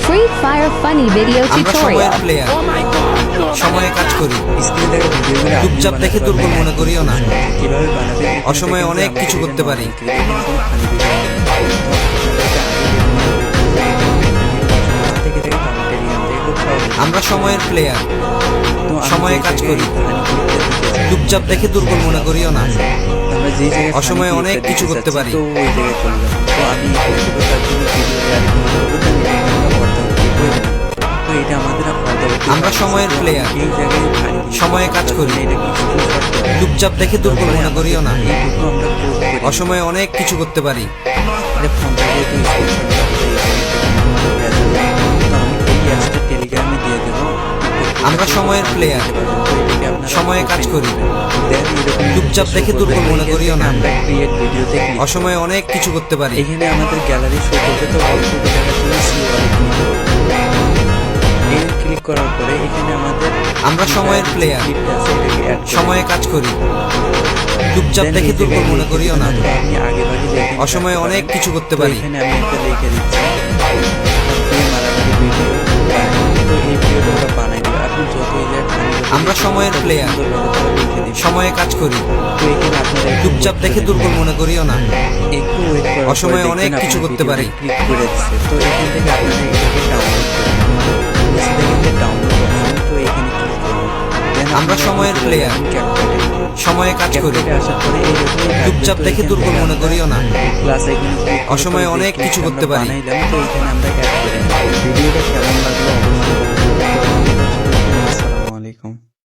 Free Fire Funny Video আমরা সময়ের Tutorial. Player, সময়ে কাজ করি। স্ক্রিনে দেখা ভিডিওগুলো চুপচাপ দেখে দুর্বল মনে করিও না। কিভাবে বানাবে অসময়ে অনেক কিছু করতে পারি। আমরা সময়ের প্লেয়ার, সময়ে কাজ করি। চুপচাপ দেখে দুর্বল মনে করিও না। আমরা যে জায়গায় অসময়ে অনেক কিছু করতে পারি। তো ওই জায়গায় চলে যাবো। তো আমি এখানে শুধু তার জন্য ভিডিও তো এটা আমাদের আমরা সময়ের প্লেয়ার, এই জায়গায় সময়ে কাজ করি। চুপচাপ দেখে দুর্বল মনে করিও না। এইটুকু আমরা পোস্ট করি। অসময়ে অনেক কিছু করতে পারি। ফোনটা যেহেতু আমি এই অ্যাপসটা টেলিগ্রামে দিয়ে দেবো। আমরা সময়ের প্লেয়ার, সময়ে কাজ করি। চুপচাপ দেখে দুর্বল মনে করিও না। আমরা ক্রিয়েট ভিডিওতে অসময়ে অনেক কিছু করতে পারি। এখানে আমাদের গ্যালারি শো করবে। তো অল্প দেখার জন্য এই ক্লিক করার পরে এখানে আমাদের আমরা সময়ের প্লেয়ার, সময়ে কাজ করি। চুপচাপ দেখে দুর্বল মনে করিও না। আমি আগে ভাগে দেখে অসময়ে অনেক কিছু করতে পারি। এখানে আমি একটা লিখে দিচ্ছি মারামারি ভিডিও। তো এই ভিডিওটা আমরা বানাই দিই। আপনি যত আমরা সময়ের প্লেয়ার, সময়ে কাজ করি। তো এখানে আপনারা চুপচাপ দেখে দুর্বল মনে করিও না। একটু ওয়েট করার অসময়ে অনেক কিছু করতে পারি। ক্লিক করে দিচ্ছে। তো এখান থেকে আপনারা এটাকে ডাউনলোড করবেন। নিচে দেখেন ডাউনলোড অপশন। তো এখানে ক্লিক করুন। আমরা সময়ের প্লেয়ার, সময়ে কাজ করি। আসার পরে চুপচাপ দেখে দুর্বল মনে করিও না। প্লাস এখানে অসময়ে অনেক কিছু করতে পারি। বানাইলাম। তো এখানে আমরা অ্যাড করে নিলাম। ভিডিওটা কেমন লাগলো